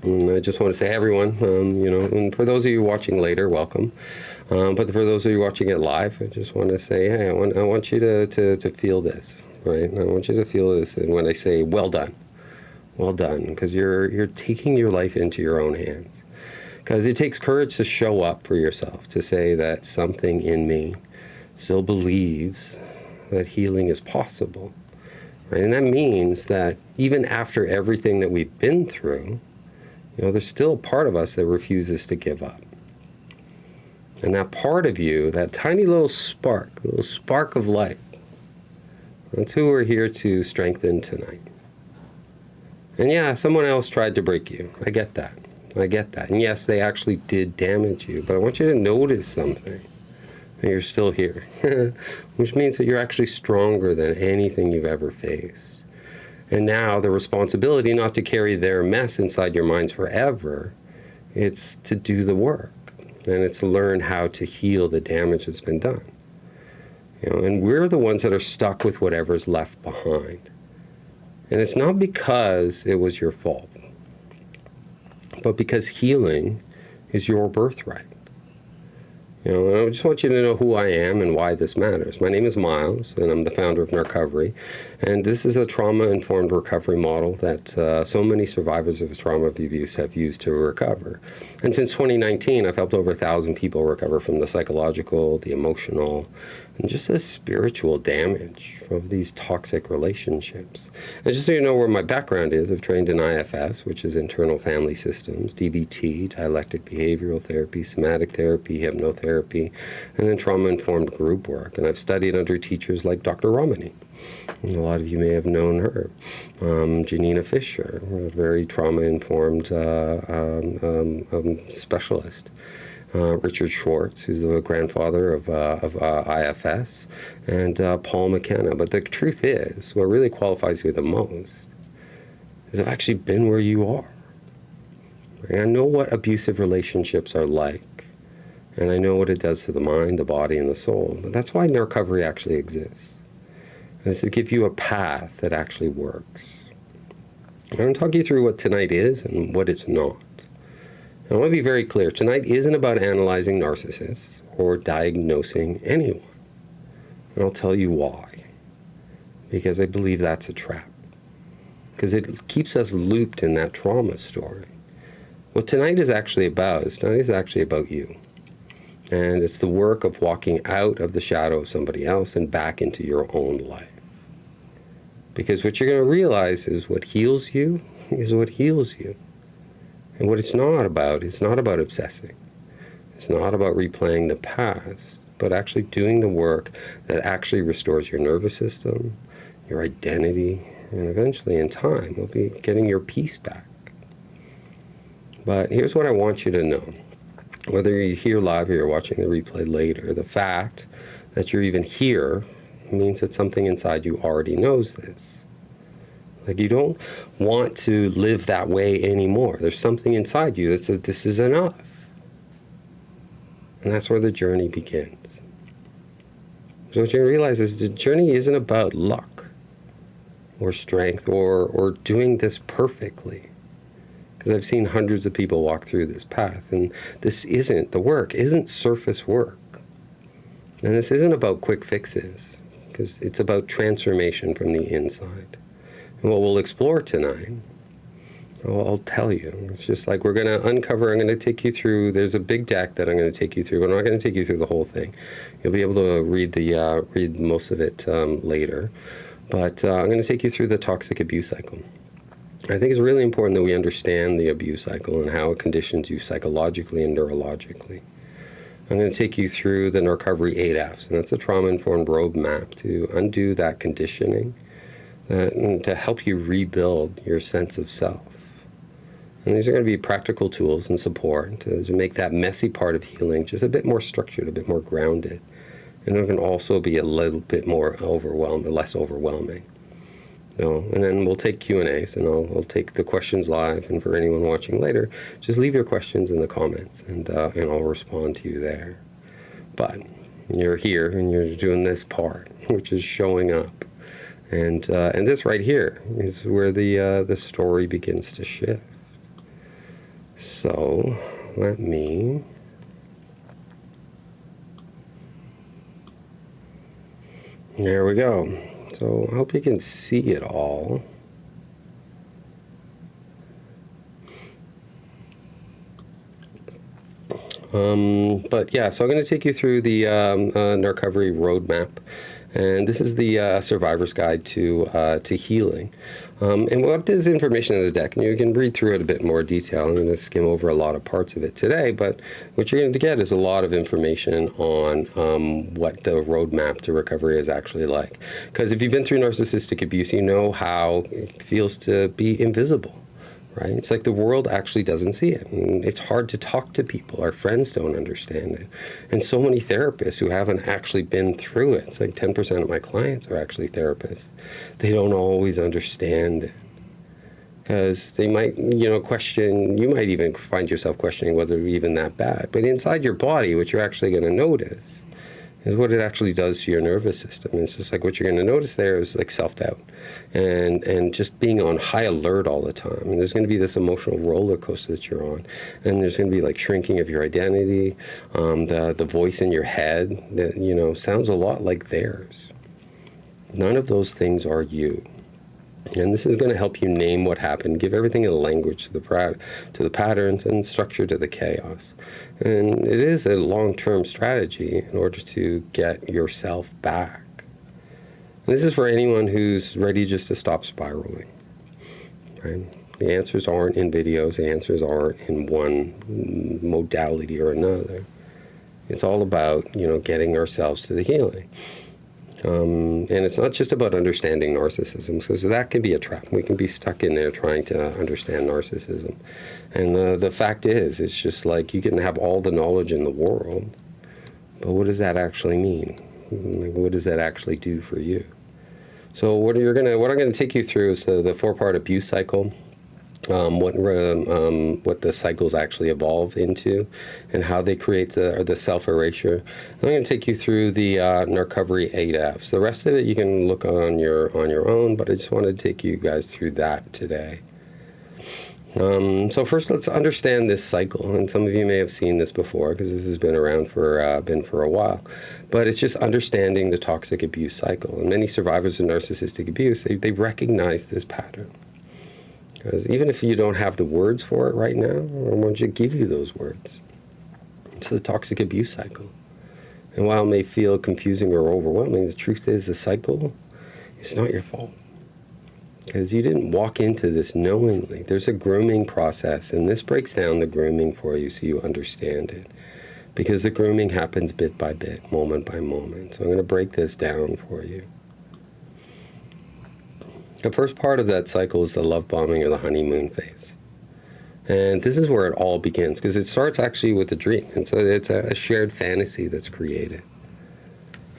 And I just want to say, everyone, and for those of you watching later, welcome. But for those of you watching it live, I just want to say, hey, I want you to feel this, right? I want you to feel this. And when I say, well done, because you're taking your life into your own hands. Because it takes courage to show up for yourself, to say that something in me still believes that healing is possible, right? And that means that even after everything that we've been through, there's still a part of us that refuses to give up. And that part of you, that tiny little spark of life, that's who we're here to strengthen tonight. And yeah, someone else tried to break you. I get that. And yes, they actually did damage you, but I want you to notice something. And you're still here, which means that you're actually stronger than anything you've ever faced. And now the responsibility not to carry their mess inside your minds forever, it's to do the work. And it's to learn how to heal the damage that's been done. And we're the ones that are stuck with whatever's left behind. And it's not because it was your fault, but because healing is your birthright. And I just want you to know who I am and why this matters. My name is Miles, and I'm the founder of Narcovery. And this is a trauma-informed recovery model that so many survivors of trauma of abuse have used to recover. And since 2019, I've helped over 1,000 people recover from the psychological, the emotional, and just the spiritual damage of these toxic relationships. And just so you know where my background is, I've trained in IFS, which is internal family systems, DBT, dialectic behavioral therapy, somatic therapy, hypnotherapy, and then trauma-informed group work. And I've studied under teachers like Dr. Romani. And a lot of you may have known her. Janina Fisher, a very trauma-informed specialist. Richard Schwartz, who's the grandfather of IFS, and Paul McKenna. But the truth is, what really qualifies you the most is I've actually been where you are. And I know what abusive relationships are like, and I know what it does to the mind, the body, and the soul. But that's why Narcovery actually exists. And it's to give you a path that actually works. I'm going to talk you through what tonight is and what it's not. I want to be very clear. Tonight isn't about analyzing narcissists or diagnosing anyone. And I'll tell you why. Because I believe that's a trap. Because it keeps us looped in that trauma story. What tonight is actually about you. And it's the work of walking out of the shadow of somebody else and back into your own life. Because what you're going to realize is what heals you is what heals you. And what it's not about obsessing. It's not about replaying the past, but actually doing the work that actually restores your nervous system, your identity, and eventually in time, you'll be getting your peace back. But here's what I want you to know. Whether you're here live or you're watching the replay later, the fact that you're even here means that something inside you already knows this. Like, you don't want to live that way anymore. There's something inside you that says this is enough. And that's where the journey begins. So what you realize is the journey isn't about luck or strength or doing this perfectly. Because I've seen hundreds of people walk through this path, and the work isn't surface work. And this isn't about quick fixes, because it's about transformation from the inside. And what we'll explore tonight, I'll tell you, it's just like we're going to uncover, I'm going to take you through, there's a big deck that I'm going to take you through, but I'm not going to take you through the whole thing. You'll be able to read most of it later. But I'm going to take you through the toxic abuse cycle. I think it's really important that we understand the abuse cycle and how it conditions you psychologically and neurologically. I'm going to take you through the Narcovery 8Fs, and that's a trauma-informed roadmap to undo that conditioning and to help you rebuild your sense of self. And these are going to be practical tools and support to make that messy part of healing just a bit more structured, a bit more grounded. And it can also be a little bit more less overwhelming. And then we'll take Q&As, and I'll take the questions live. And for anyone watching later, just leave your questions in the comments, and I'll respond to you there. But you're here, and you're doing this part, which is showing up. And this right here is where the story begins to shift. So let me there we go. So I hope you can see it all. But yeah, so I'm going to take you through the Narcovery roadmap, and this is the survivor's guide to healing. And we'll have this information in the deck, and you can read through it a bit more detail. I'm going to skim over a lot of parts of it today, but what you're going to get is a lot of information on what the roadmap to recovery is actually like. Because if you've been through narcissistic abuse, you know how it feels to be invisible. Right? It's like the world actually doesn't see it. And it's hard to talk to people. Our friends don't understand it. And so many therapists who haven't actually been through it, it's like 10% of my clients are actually therapists. They don't always understand it. Because they might, question, you might even find yourself questioning whether it's even that bad. But inside your body, what you're actually going to notice is what it actually does to your nervous system. And it's just like what you're going to notice there is like self-doubt and just being on high alert all the time. And there's going to be this emotional roller coaster that you're on. And there's going to be like shrinking of your identity, the voice in your head that, sounds a lot like theirs. None of those things are you. And this is going to help you name what happened, give everything a language to the patterns and structure to the chaos. And it is a long-term strategy in order to get yourself back. And this is for anyone who's ready just to stop spiraling. Right? The answers aren't in videos. The answers aren't in one modality or another. It's all about, getting ourselves to the healing. And it's not just about understanding narcissism, because that can be a trap. We can be stuck in there trying to understand narcissism. And the fact is, it's just like you can have all the knowledge in the world, but what does that actually mean? Like, what does that actually do for you? So what I'm going to take you through is the 4-part abuse cycle. What the cycles actually evolve into, and how they create the self-erasure. I'm going to take you through the Narcovery 8Fs. The rest of it you can look on your own, but I just wanted to take you guys through that today. So first, let's understand this cycle, and some of you may have seen this before because this has been around for a while. But it's just understanding the toxic abuse cycle, and many survivors of narcissistic abuse they recognize this pattern. Because even if you don't have the words for it right now, I want you to give you those words. It's the toxic abuse cycle. And while it may feel confusing or overwhelming, the truth is the cycle is not your fault. Because you didn't walk into this knowingly. There's a grooming process, and this breaks down the grooming for you so you understand it. Because the grooming happens bit by bit, moment by moment. So I'm going to break this down for you. The first part of that cycle is the love bombing or the honeymoon phase. And this is where it all begins, because it starts actually with a dream. And so it's a shared fantasy that's created.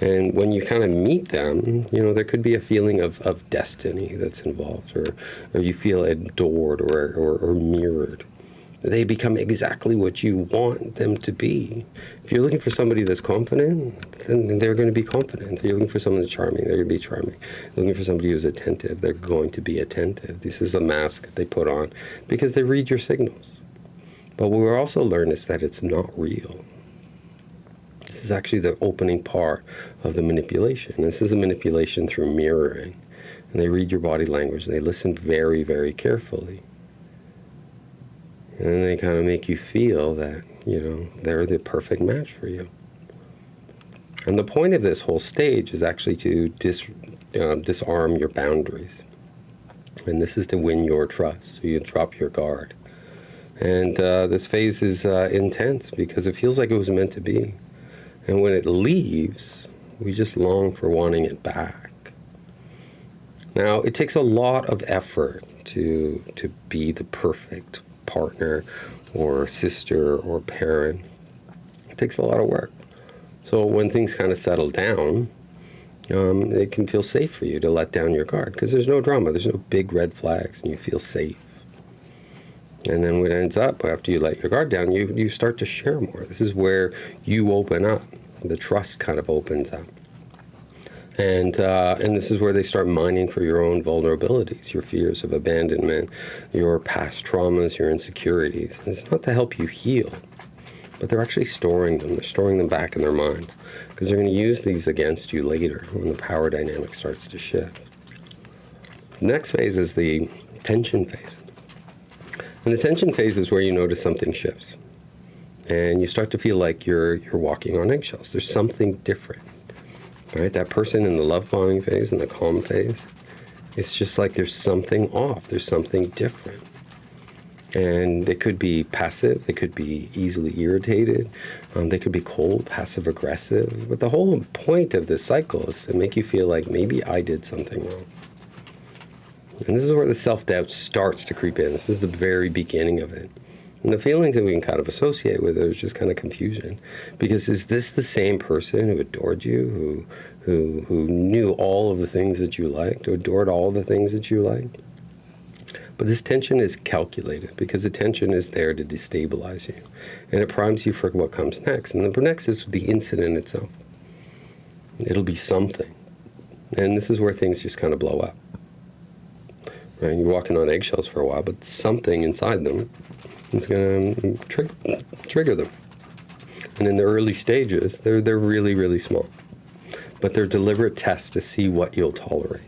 And when you kind of meet them, there could be a feeling of destiny that's involved, or you feel adored or mirrored. They become exactly what you want them to be. If you're looking for somebody that's confident, then they're going to be confident. If you're looking for someone that's charming, they're going to be charming. If you're looking for somebody who's attentive, they're going to be attentive. This is a mask that they put on because they read your signals. But what we'll also learn is that it's not real. This is actually the opening part of the manipulation. This is a manipulation through mirroring. And they read your body language, and they listen very, very carefully. And they kind of make you feel that, they're the perfect match for you. And the point of this whole stage is actually to disarm your boundaries. And this is to win your trust, so you drop your guard. And this phase is intense because it feels like it was meant to be. And when it leaves, we just long for wanting it back. Now, it takes a lot of effort to be the perfect partner or sister or parent. It takes a lot of work. So when things kind of settle down, it can feel safe for you to let down your guard because there's no drama, there's no big red flags, and you feel safe. And then what ends up, after you let your guard down, you start to share more. This is where you open up. The trust kind of opens up. And this is where they start mining for your own vulnerabilities, your fears of abandonment, your past traumas, your insecurities. And it's not to help you heal, but they're actually storing them. They're storing them back in their minds because they're going to use these against you later when the power dynamic starts to shift. The next phase is the tension phase. And the tension phase is where you notice something shifts. And you start to feel like you're walking on eggshells. There's something different. Right? That person in the love bombing phase and the calm phase, it's just like there's something off. There's something different. And they could be passive. They could be easily irritated. They could be cold, passive aggressive. But the whole point of this cycle is to make you feel like maybe I did something wrong. And this is where the self-doubt starts to creep in. This is the very beginning of it. And the feelings that we can kind of associate with it is just kind of confusion. Because is this the same person who adored you, who knew all of the things that you liked, who adored all the things that you liked? But this tension is calculated because the tension is there to destabilize you. And it primes you for what comes next. And the next is the incident itself. It'll be something. And this is where things just kind of blow up. Right? You're walking on eggshells for a while, but something inside them is going to trigger them. And in the early stages, they're really, really small. But they're deliberate tests to see what you'll tolerate.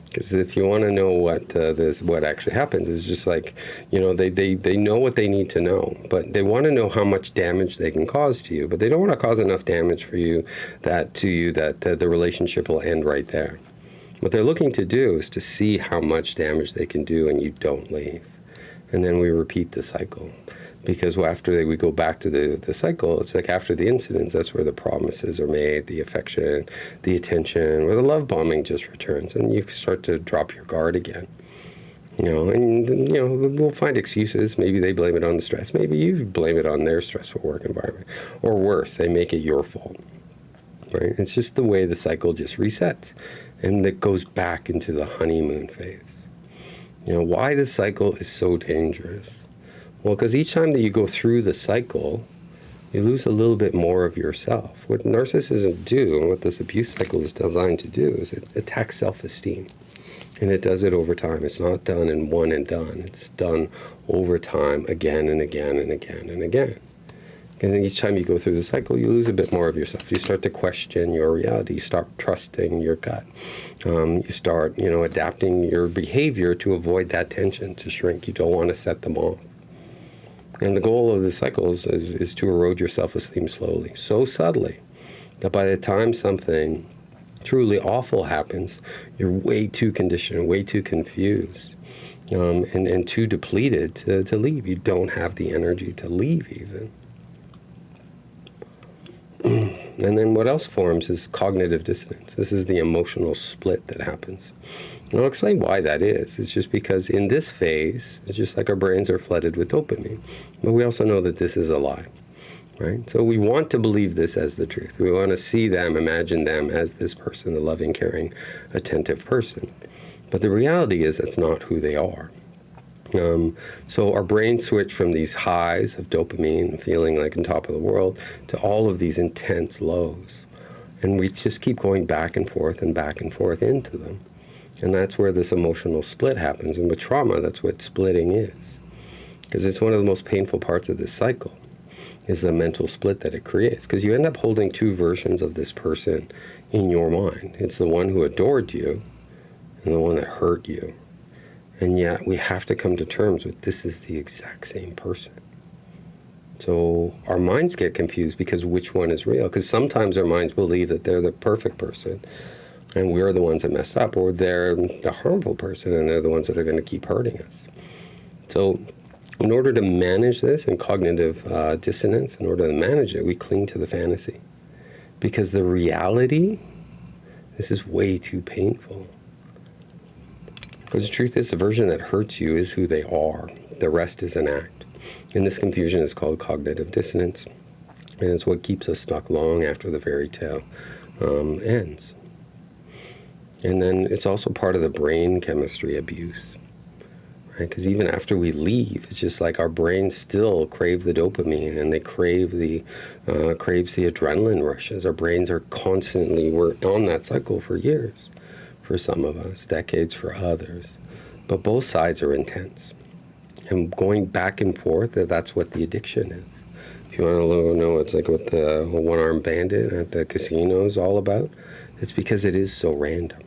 Because if you want to know what actually happens, is just like, they know what they need to know, but they want to know how much damage they can cause to you. But they don't want to cause enough damage for you that the relationship will end right there. What they're looking to do is to see how much damage they can do and you don't leave. And then we repeat the cycle. Because after we go back to the cycle, it's like after the incidents, that's where the promises are made, the affection, the attention, where the love bombing just returns. And you start to drop your guard again. We'll find excuses. Maybe they blame it on the stress. Maybe you blame it on their stressful work environment. Or worse, they make it your fault. Right? It's just the way the cycle just resets. And it goes back into the honeymoon phase. Why this cycle is so dangerous? Well, because each time that you go through the cycle, you lose a little bit more of yourself. What narcissism do, and what this abuse cycle is designed to do, is it attacks self-esteem. And it does it over time. It's not done in one and done. It's done over time, again and again and again and again. And then each time you go through the cycle, you lose a bit more of yourself. You start to question your reality. You start trusting your gut. You start, adapting your behavior to avoid that tension, to shrink. You don't want to set them off. And the goal of the cycles is to erode your self-esteem slowly, so subtly, that by the time something truly awful happens, you're way too conditioned, way too confused, and too depleted to leave. You don't have the energy to leave even. And then what else forms is cognitive dissonance. This is the emotional split that happens. And I'll explain why that is. It's just because in this phase, it's just like our brains are flooded with dopamine. But we also know that this is a lie, right? So we want to believe this as the truth. We want to see them, imagine them as this person, the loving, caring, attentive person. But the reality is that's not who they are. So our brains switch from these highs of dopamine, feeling like on top of the world, to all of these intense lows. And we just keep going back and forth into them. And that's where this emotional split happens. And with trauma, that's what splitting is. Because it's one of the most painful parts of this cycle, is the mental split that it creates. Because you end up holding two versions of this person in your mind. It's the one who adored you and the one that hurt you. And yet we have to come to terms with this is the exact same person. So our minds get confused because which one is real? Because sometimes our minds believe that they're the perfect person and we're the ones that messed up, or they're the harmful person and they're the ones that are going to keep hurting us. So in order to manage this and cognitive dissonance, in order to manage it, we cling to the fantasy. Because the reality, this is way too painful. Because the truth is, the version that hurts you is who they are. The rest is an act. And this confusion is called cognitive dissonance. And it's what keeps us stuck long after the fairy tale ends. And then it's also part of the brain chemistry abuse. right? Because even after we leave, it's just like our brains still crave the dopamine, and they crave the craves the adrenaline rushes. Our brains are constantly, we're on that cycle for years, for some of us, decades for others. But both sides are intense. And going back and forth, that's what the addiction is. If you want to know, it's like what the one-armed bandit at the casino is all about. It's because it is so random.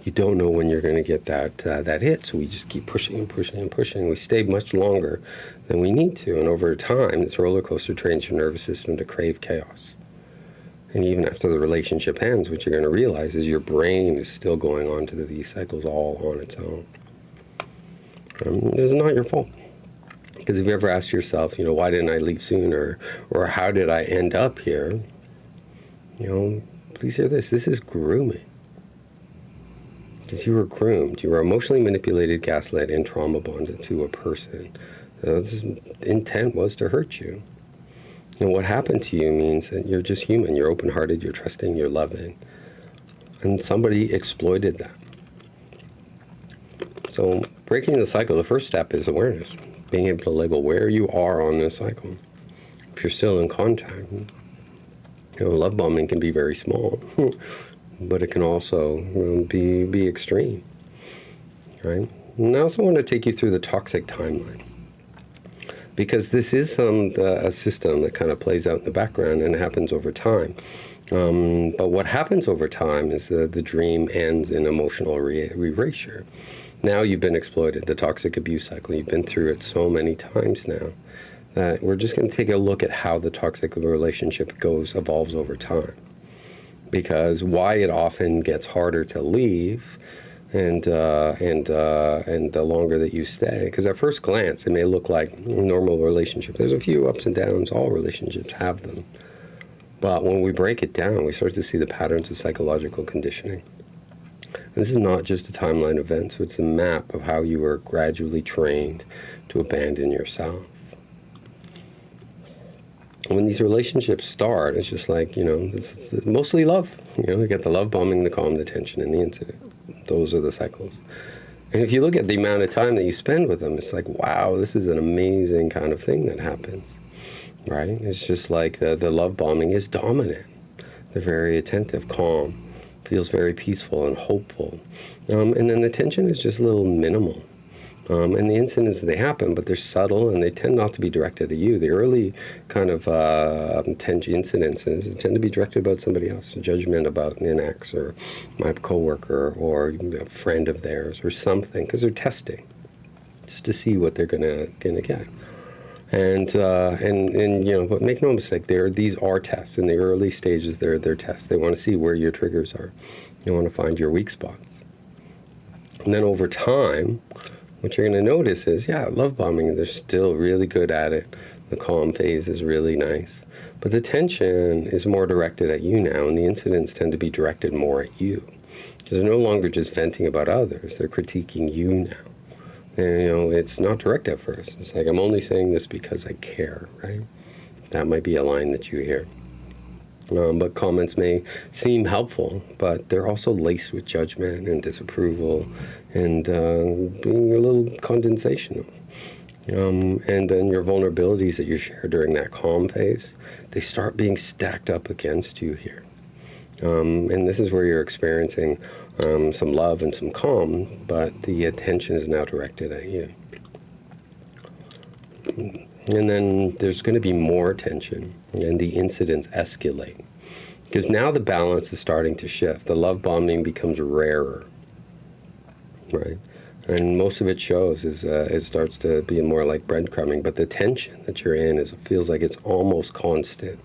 You don't know when you're going to get that hit, so we just keep pushing and pushing and pushing. We stay much longer than we need to, and over time, this roller coaster trains your nervous system to crave chaos. And even after the relationship ends, what you're going to realize is your brain is still going on to these cycles all on its own. This is not your fault. Because if you ever asked yourself, why didn't I leave sooner? Or how did I end up here? Please hear this. This is grooming. Because you were groomed. You were emotionally manipulated, gaslit, and trauma bonded to a person. The intent was to hurt you. And what happened to you means that you're just human. You're open-hearted, you're trusting, you're loving. And somebody exploited that. So breaking the cycle, the first step is awareness. Being able to label where you are on this cycle. If you're still in contact, love bombing can be very small, but it can also be extreme, right? And I also want to take you through the toxic timeline, because this is a system that kind of plays out in the background and happens over time. But what happens over time is the dream ends in emotional erasure. Now you've been exploited, the toxic abuse cycle. You've been through it so many times now that we're just going to take a look at how the toxic relationship evolves over time. Because why it often gets harder to leave, and the longer that you stay. Because at first glance, it may look like a normal relationship. There's a few ups and downs. All relationships have them. But when we break it down, we start to see the patterns of psychological conditioning. And this is not just a timeline of events, it's a map of how you were gradually trained to abandon yourself. When these relationships start, it's just like, it's mostly love. You get the love bombing, the calm, the tension, and the incident. Those are the cycles. And if you look at the amount of time that you spend with them, it's like, wow, this is an amazing kind of thing that happens, right? It's just like the love bombing is dominant. They're very attentive, calm, feels very peaceful and hopeful. And then the tension is just a little minimal. And the incidents, they happen, but they're subtle, and they tend not to be directed at you. The early kind of incidences tend to be directed about somebody else, a judgment about an ex or my coworker or a friend of theirs or something, because they're testing just to see what they're gonna get. And but make no mistake, these are tests. In the early stages, they're tests. They want to see where your triggers are. They want to find your weak spots. And then over time, what you're going to notice is, love bombing, they're still really good at it. The calm phase is really nice. But the tension is more directed at you now, and the incidents tend to be directed more at you. Because they're no longer just venting about others, they're critiquing you now. And, it's not direct at first. It's like, I'm only saying this because I care, right? That might be a line that you hear. But comments may seem helpful, but they're also laced with judgment and disapproval and being a little condensational. And then your vulnerabilities that you share during that calm phase, they start being stacked up against you here. And this is where you're experiencing some love and some calm, but the attention is now directed at you. And then there's going to be more tension, and the incidents escalate. Because now the balance is starting to shift. The love bombing becomes rarer, right? And most of it shows is it starts to be more like breadcrumbing, but the tension that you're in feels like it's almost constant.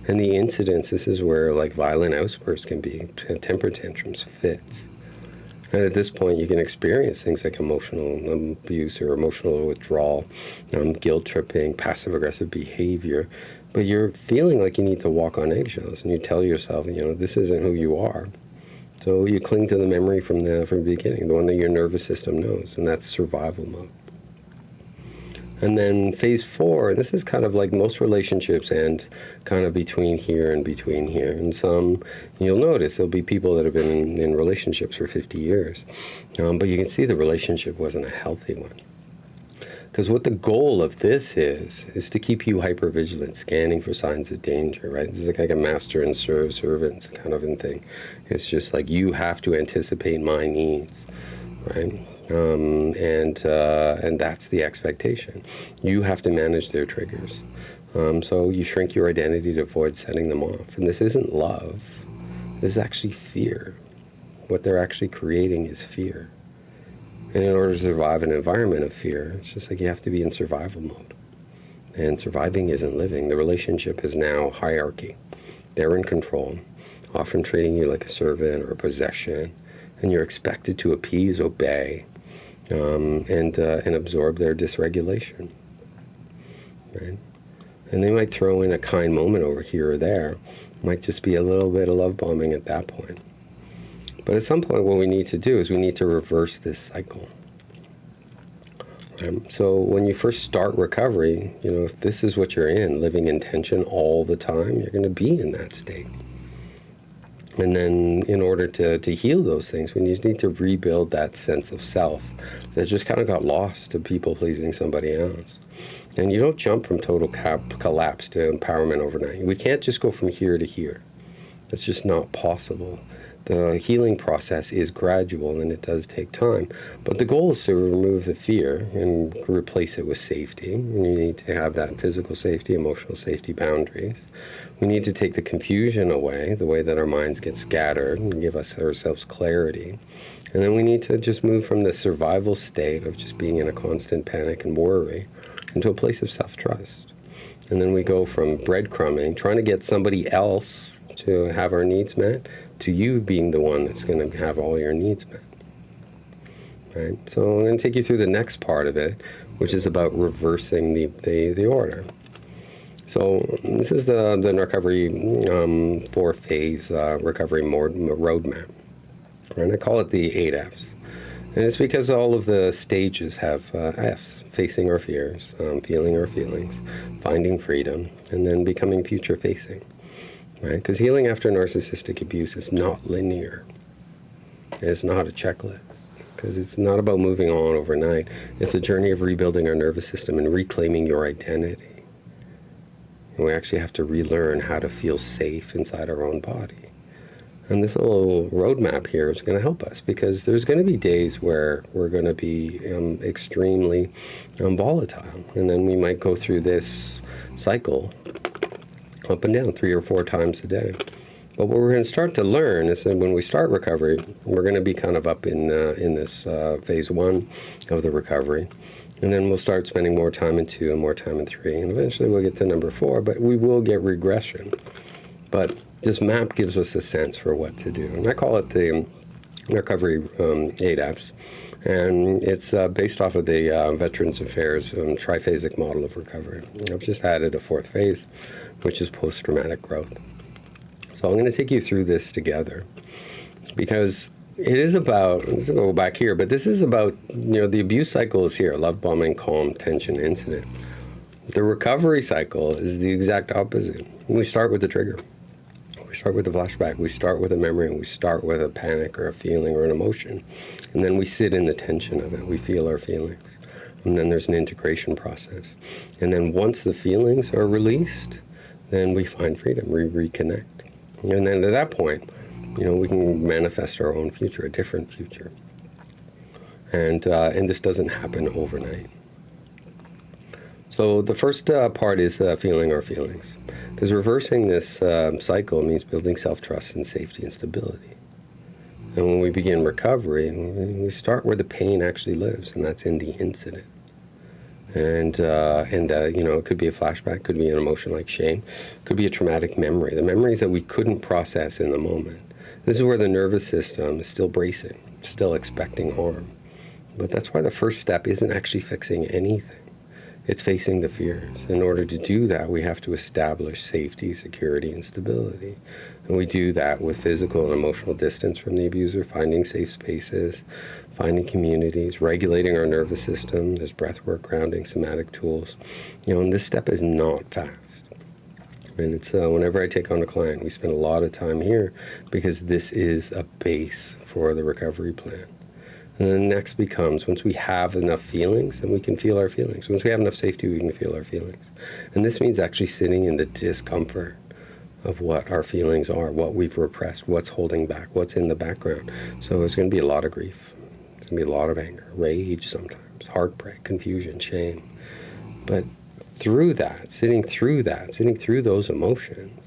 And the incidents, this is where like violent outbursts can be, temper tantrums, fits. And at this point, you can experience things like emotional abuse or emotional withdrawal, guilt tripping, passive-aggressive behavior. But you're feeling like you need to walk on eggshells, and you tell yourself, this isn't who you are. So you cling to the memory from the beginning, the one that your nervous system knows, and that's survival mode. And then phase 4, this is kind of like most relationships end kind of between here and between here. And some, you'll notice, there'll be people that have been in relationships for 50 years. But you can see the relationship wasn't a healthy one. Because what the goal of this is to keep you hypervigilant, scanning for signs of danger, right? This is like a master and servant kind of thing. It's just like, you have to anticipate my needs, right? And that's the expectation. You have to manage their triggers. So you shrink your identity to avoid setting them off. And this isn't love. This is actually fear. What they're actually creating is fear. And in order to survive an environment of fear, it's just like you have to be in survival mode. And surviving isn't living. The relationship is now hierarchy. They're in control, often treating you like a servant or a possession. And you're expected to appease, obey, and absorb their dysregulation, right? And they might throw in a kind moment over here or there. It might just be a little bit of love bombing at that point. But at some point, what we need to do is we need to reverse this cycle. So when you first start recovery, if this is what you're in, living in tension all the time, you're going to be in that state. And then in order to heal those things, we just need to rebuild that sense of self that just kind of got lost to people-pleasing somebody else. And you don't jump from total collapse to empowerment overnight. We can't just go from here to here. It's just not possible. The healing process is gradual and it does take time. But the goal is to remove the fear and replace it with safety. And you need to have that physical safety, emotional safety boundaries. We need to take the confusion away, the way that our minds get scattered, and give ourselves clarity. And then we need to just move from the survival state of just being in a constant panic and worry into a place of self-trust. And then we go from breadcrumbing, trying to get somebody else to have our needs met, to you being the one that's going to have all your needs met. Right? So I'm going to take you through the next part of it, which is about reversing the order. So this is the Narcovery 4-phase recovery roadmap. And I call it the 8 Fs. And it's because all of the stages have Fs: facing our fears, feeling our feelings, finding freedom, and then becoming future-facing. Right? Because healing after narcissistic abuse is not linear. It's not a checklist. Because it's not about moving on overnight. It's a journey of rebuilding our nervous system and reclaiming your identity. And we actually have to relearn how to feel safe inside our own body. And this little roadmap here is going to help us, because there's going to be days where we're going to be extremely volatile. And then we might go through this cycle up and down 3 or 4 times a day. But what we're going to start to learn is that when we start recovery, we're going to be kind of up in this phase 1 of the recovery. And then we'll start spending more time in 2 and more time in 3. And eventually we'll get to number 4, but we will get regression. But this map gives us a sense for what to do. And I call it the Narcovery 8 Fs. And it's based off of the Veterans Affairs triphasic model of recovery. I've just added a 4th phase, which is post-traumatic growth. So I'm going to take you through this together, because it is about, let's go back here, but this is about, the abuse cycle is here: love bombing, calm, tension, incident. The recovery cycle is the exact opposite. We start with the trigger. We start with the flashback. We start with a memory, and we start with a panic or a feeling or an emotion. And then we sit in the tension of it. We feel our feelings. And then there's an integration process. And then once the feelings are released, then we find freedom, we reconnect. And then at that point, we can manifest our own future, a different future. And this doesn't happen overnight. So the first part is feeling our feelings. Because reversing this cycle means building self-trust and safety and stability. And when we begin recovery, we start where the pain actually lives, and that's in the incident. And it could be a flashback, could be an emotion like shame, could be a traumatic memory, the memories that we couldn't process in the moment. This is where the nervous system is still bracing, still expecting harm. But that's why the first step isn't actually fixing anything. It's facing the fears. In order to do that, we have to establish safety, security, and stability. And we do that with physical and emotional distance from the abuser, finding safe spaces, finding communities, regulating our nervous system. There's breath work, grounding, somatic tools. And this step is not fast. And it's whenever I take on a client, we spend a lot of time here because this is a base for the recovery plan. And then next becomes, once we have enough feelings, then we can feel our feelings. Once we have enough safety, we can feel our feelings. And this means actually sitting in the discomfort of what our feelings are, what we've repressed, what's holding back, what's in the background. So there's going to be a lot of grief. There's going to be a lot of anger, rage sometimes, heartbreak, confusion, shame. But through that, sitting through those emotions,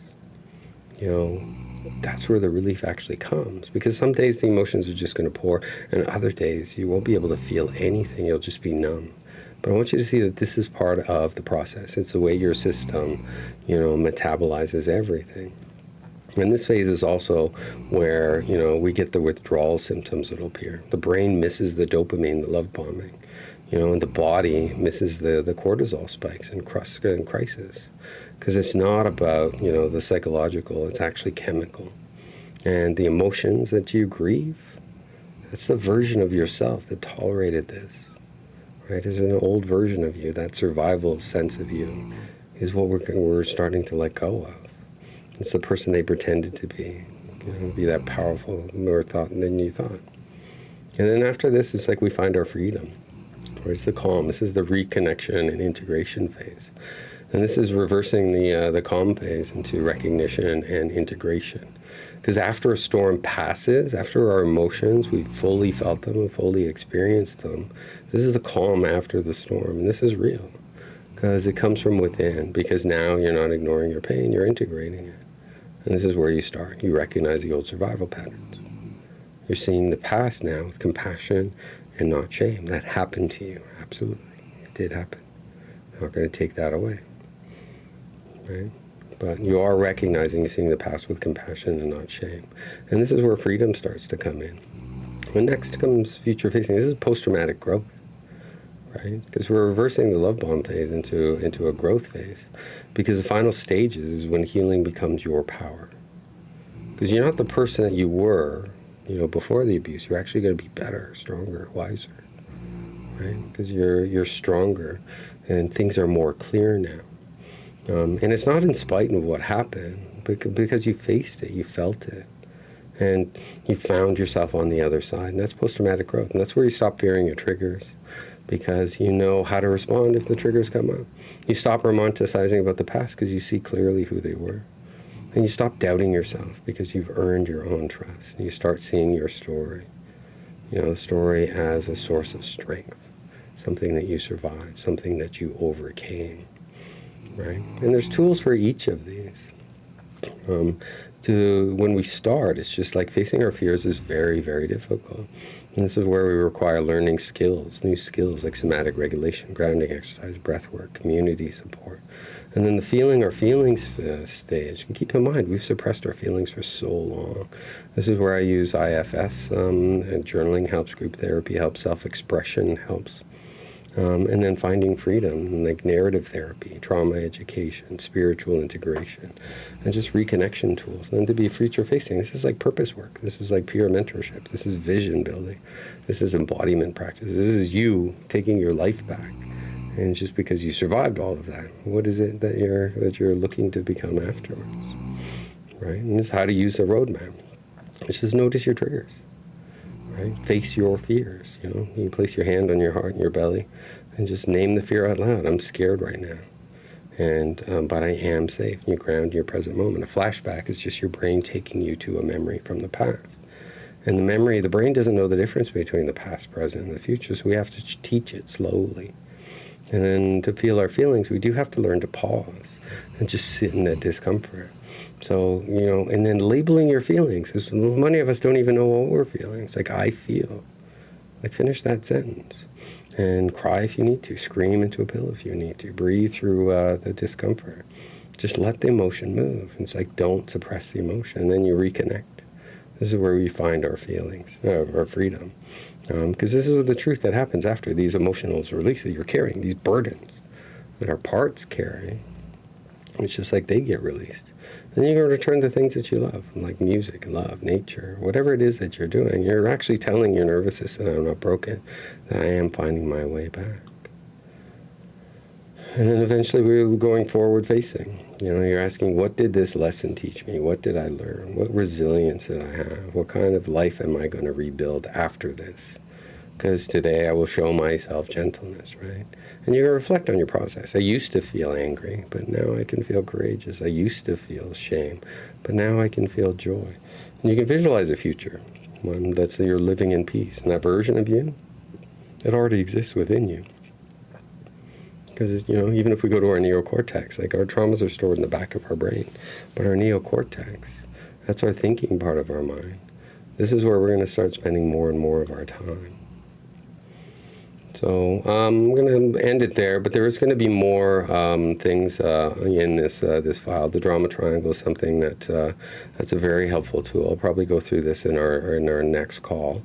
that's where the relief actually comes. Because some days the emotions are just going to pour, and other days you won't be able to feel anything. You'll just be numb. But I want you to see that this is part of the process. It's the way your system, metabolizes everything. And this phase is also where, we get the withdrawal symptoms that'll appear. The brain misses the dopamine, the love bombing. And the body misses the cortisol spikes and crisis. Because it's not about, the psychological, it's actually chemical. And the emotions that you grieve, that's the version of yourself that tolerated this. Right? It's an old version of you. That survival sense of you is what we're starting to let go of. It's the person they pretended to be. Be that powerful, more thought than you thought. And then after this, it's like we find our freedom. Right? It's the calm. This is the reconnection and integration phase. And this is reversing the calm phase into recognition and integration. Because after a storm passes, after our emotions, we've fully felt them and fully experienced them, this is the calm after the storm. And this is real. Because it comes from within. Because now you're not ignoring your pain, you're integrating it. And this is where you start. You recognize the old survival patterns. You're seeing the past now with compassion and not shame. That happened to you. Absolutely. It did happen. I'm not going to take that away. Right? But you are recognizing you're seeing the past with compassion and not shame. And this is where freedom starts to come in. And next comes future facing. This is post-traumatic growth. Right? Because we're reversing the love bomb phase into a growth phase. Because the final stages is when healing becomes your power. Because you're not the person that you were, before the abuse. You're actually going to be better, stronger, wiser. Right? Because you're stronger and things are more clear now. And it's not in spite of what happened, because you faced it, you felt it, and you found yourself on the other side. And that's post-traumatic growth. And that's where you stop fearing your triggers, because you know how to respond if the triggers come up. You stop romanticizing about the past because you see clearly who they were. And you stop doubting yourself because you've earned your own trust. And you start seeing your story, the story as a source of strength, something that you survived, something that you overcame. Right? And there's tools for each of these. When we start, it's just like facing our fears is very, very difficult. And this is where we require learning skills, new skills like somatic regulation, grounding exercise, breath work, community support. And then the feeling our feelings stage. And keep in mind, we've suppressed our feelings for so long. This is where I use IFS, and journaling helps, group therapy helps, self-expression helps. And then finding freedom, like narrative therapy, trauma education, spiritual integration, and just reconnection tools. And then to be future-facing, this is like purpose work. This is like peer mentorship. This is vision building. This is embodiment practice. This is you taking your life back. And just because you survived all of that, what is it that you're looking to become afterwards? Right? And this is how to use the roadmap. It's just notice your triggers. Right? Face your fears. You can place your hand on your heart and your belly and just name the fear out loud. I'm scared right now, but I am safe. You ground your present moment. A flashback is just your brain taking you to a memory from the past. And the brain doesn't know the difference between the past, present, and the future, so we have to teach it slowly. And then to feel our feelings, we do have to learn to pause and just sit in that discomfort. So, and then labeling your feelings, because many of us don't even know what we're feeling. It's like, I feel. Like, finish that sentence. And cry if you need to. Scream into a pillow if you need to. Breathe through the discomfort. Just let the emotion move. It's like, don't suppress the emotion. And then you reconnect. This is where we find our feelings, our freedom. Because this is the truth that happens after these emotional releases. You're carrying these burdens. that our parts carry, it's just like they get released. Then you can return to things that you love, like music, love, nature, whatever it is that you're doing. You're actually telling your nervous system that I'm not broken, that I am finding my way back. And then eventually we're going forward facing. You're asking, what did this lesson teach me? What did I learn? What resilience did I have? What kind of life am I going to rebuild after this? Because today I will show myself gentleness, right? And you're going to reflect on your process. I used to feel angry, but now I can feel courageous. I used to feel shame, but now I can feel joy. And you can visualize a future, one that's you're living in peace. And that version of you, it already exists within you. Because, even if we go to our neocortex, like our traumas are stored in the back of our brain, but our neocortex, that's our thinking part of our mind. This is where we're going to start spending more and more of our time. So I'm going to end it there, but there is going to be more things in this file. The drama triangle is something that's a very helpful tool. I'll probably go through this in our next call.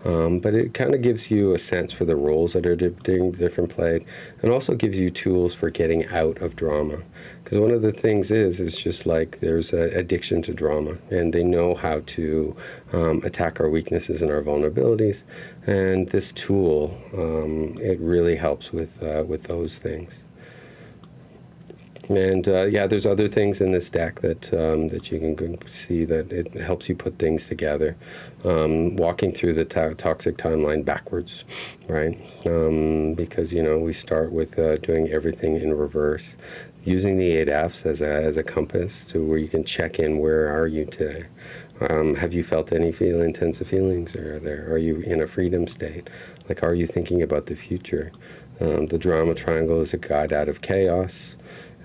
But it kind of gives you a sense for the roles that are doing different play, and also gives you tools for getting out of drama. Because one of the things is just like there's an addiction to drama, and they know how to attack our weaknesses and our vulnerabilities. And this tool, it really helps with those things. And there's other things in this deck that you can see that it helps you put things together. Walking through the toxic timeline backwards, right? Because we start with doing everything in reverse, using the 8 Fs as a compass to where you can check in. Where are you today? Have you felt any intensive feelings? Are you in a freedom state? Like, are you thinking about the future? The drama triangle is a guide out of chaos.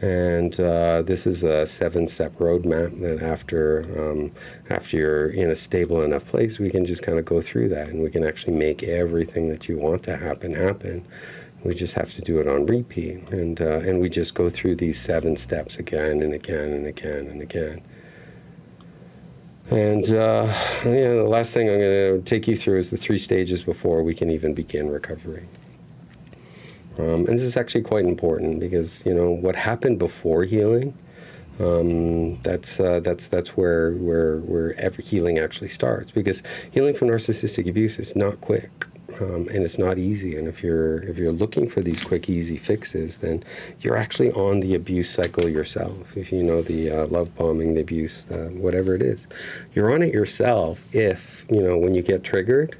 And this is a 7-step roadmap that after you're in a stable enough place, we can just kind of go through that, and we can actually make everything that you want to happen. We just have to do it on repeat, and we just go through these 7 steps again and again and again and again. And the last thing I'm going to take you through is the 3 stages before we can even begin recovery. And this is actually quite important because, what happened before healing, that's where every healing actually starts. Because healing from narcissistic abuse is not quick, and it's not easy. And if you're looking for these quick, easy fixes, then you're actually on the abuse cycle yourself. If you know the love bombing, the abuse, whatever it is, you're on it yourself. If when you get triggered,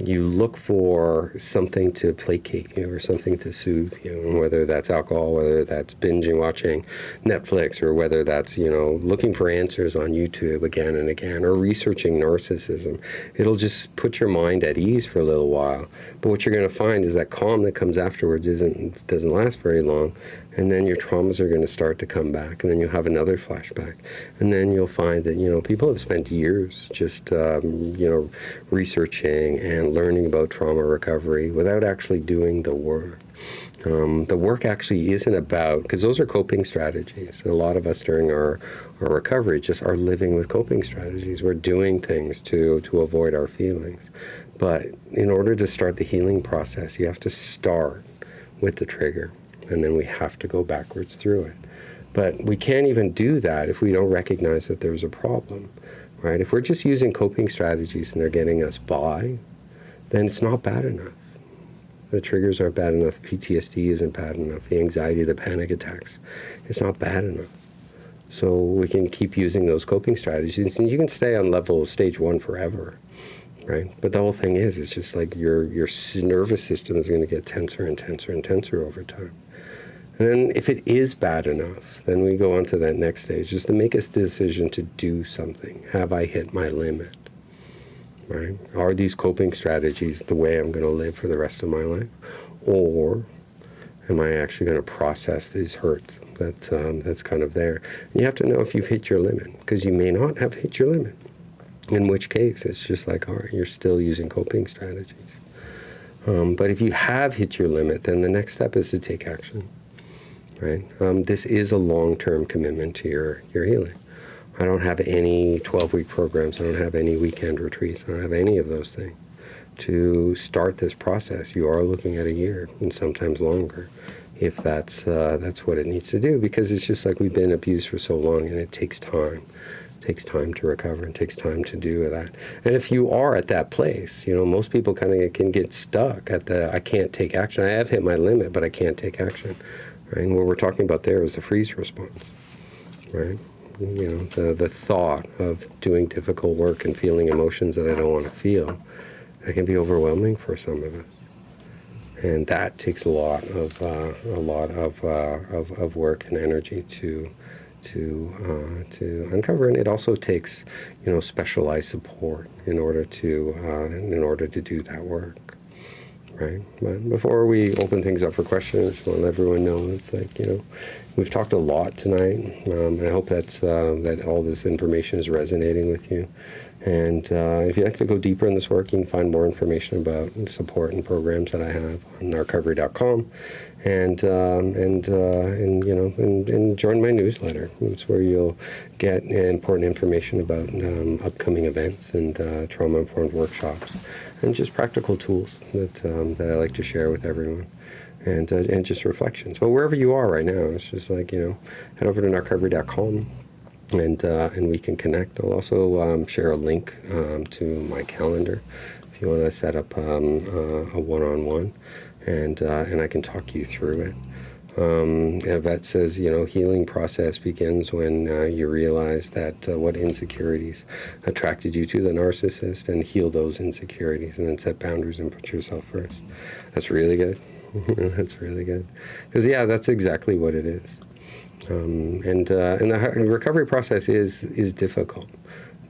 you look for something to placate you or something to soothe you, whether that's alcohol, whether that's binging, watching Netflix, or whether that's, looking for answers on YouTube again and again, or researching narcissism. It'll just put your mind at ease for a little while. But what you're going to find is that calm that comes afterwards doesn't last very long. And then your traumas are going to start to come back, and then you'll have another flashback. And then you'll find that, people have spent years just, researching and learning about trauma recovery without actually doing the work. The work actually isn't about, because those are coping strategies. A lot of us during our recovery just are living with coping strategies. We're doing things to avoid our feelings. But in order to start the healing process, you have to start with the trigger. And then we have to go backwards through it. But we can't even do that if we don't recognize that there's a problem, right? If we're just using coping strategies and they're getting us by, then it's not bad enough. The triggers aren't bad enough. PTSD isn't bad enough. The anxiety, the panic attacks, it's not bad enough. So we can keep using those coping strategies, and you can stay on level stage 1 forever. Right? But the whole thing is, it's just like your nervous system is going to get tenser and tenser and tenser over time. And then if it is bad enough, then we go on to that next stage, just to make a decision to do something. Have I hit my limit? Right? Are these coping strategies the way I'm going to live for the rest of my life? Or am I actually going to process these hurts that's kind of there? And you have to know if you've hit your limit, because you may not have hit your limit. In which case, it's just like, all right, you're still using coping strategies. But if you have hit your limit, then the next step is to take action, right? This is a long-term commitment to your healing. I don't have any 12-week programs. I don't have any weekend retreats. I don't have any of those things. To start this process, you are looking at a year and sometimes longer if that's what it needs to do, because it's just like we've been abused for so long, and it takes time. It takes time to recover, and takes time to do that. And if you are at that place, most people kind of can get stuck at I can't take action. I have hit my limit, but I can't take action. Right? And what we're talking about there is the freeze response. Right? The thought of doing difficult work and feeling emotions that I don't want to feel, that can be overwhelming for some of us. And that takes a lot of work and energy to uncover, and it also takes specialized support in order to do that work, right? But before we open things up for questions, I just want to let everyone know it's like we've talked a lot tonight, and I hope that all this information is resonating with you. And if you'd like to go deeper in this work, you can find more information about support and programs that I have on narcovery.com, and join my newsletter. It's where you'll get important information about upcoming events and trauma-informed workshops, and just practical tools that I like to share with everyone. And just reflections. But wherever you are right now, it's just like, head over to narcovery.com. And we can connect. I'll also share a link to my calendar if you want to set up a one-on-one, and I can talk you through it. Yvette says, healing process begins when you realize that what insecurities attracted you to the narcissist, and heal those insecurities, and then set boundaries and put yourself first. That's really good. That's really good. Because, that's exactly what it is. And the recovery process is difficult,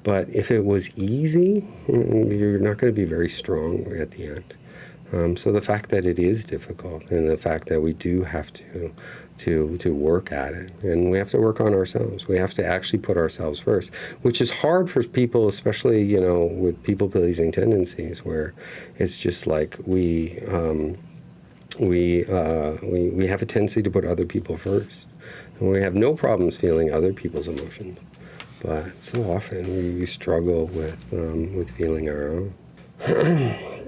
but if it was easy, you're not going to be very strong at the end. So the fact that it is difficult, and the fact that we do have to work at it, and we have to work on ourselves. We have to actually put ourselves first, which is hard for people, especially with people-pleasing tendencies, where it's just like we have a tendency to put other people first. And we have no problems feeling other people's emotions, but so often we struggle with feeling our own.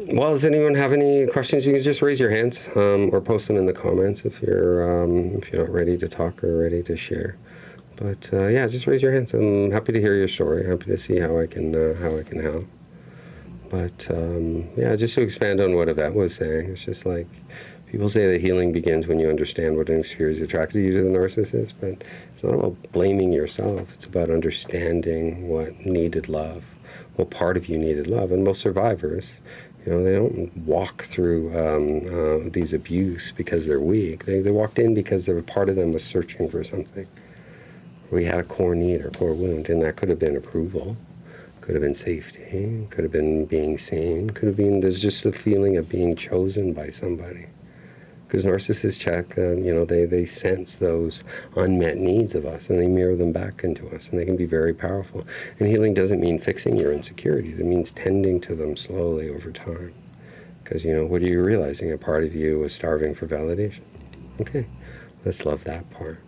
Well, does anyone have any questions? You can just raise your hands or post them in the comments if you're not ready to talk or ready to share. But just raise your hands. I'm happy to hear your story. Happy to see how I can help. But just to expand on what Yvette was saying, it's just like, people say that healing begins when you understand what insecurities attracted you to the narcissist, but it's not about blaming yourself. It's about understanding what needed love, what part of you needed love. And most survivors, they don't walk through these abuse because they're weak. They walked in because a part of them was searching for something. We had a core need or core wound, and that could have been approval, could have been safety, could have been being seen, could have been there's just a feeling of being chosen by somebody. Because narcissists check, they sense those unmet needs of us, and they mirror them back into us, and they can be very powerful. And healing doesn't mean fixing your insecurities. It means tending to them slowly over time. Because, what are you realizing? A part of you is starving for validation. Okay, let's love that part.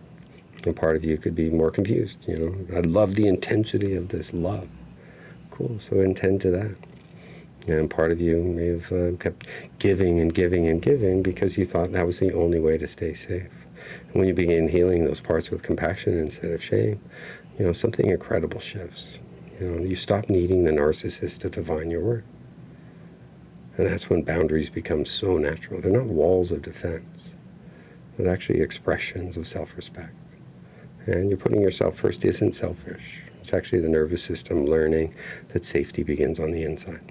And part of you could be more confused. I love the intensity of this love. Cool, so intend to that. And part of you may have kept giving and giving and giving because you thought that was the only way to stay safe. And when you begin healing those parts with compassion instead of shame, something incredible shifts. You stop needing the narcissist to define your worth. And that's when boundaries become so natural. They're not walls of defense. They're actually expressions of self-respect. And you're putting yourself first isn't selfish. It's actually the nervous system learning that safety begins on the inside.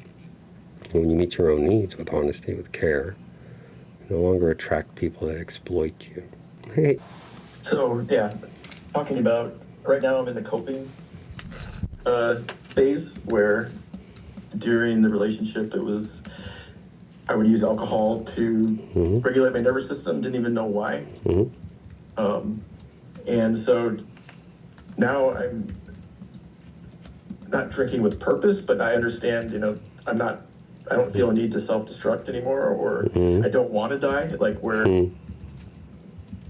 And when you meet your own needs with honesty, with care, you no longer attract people that exploit you. Hey. So, talking about, right now I'm in the coping phase where during the relationship I would use alcohol to regulate my nervous system, didn't even know why. And so now I'm not drinking with purpose, but I understand, I don't feel a need to self-destruct anymore, or I don't want to die, like where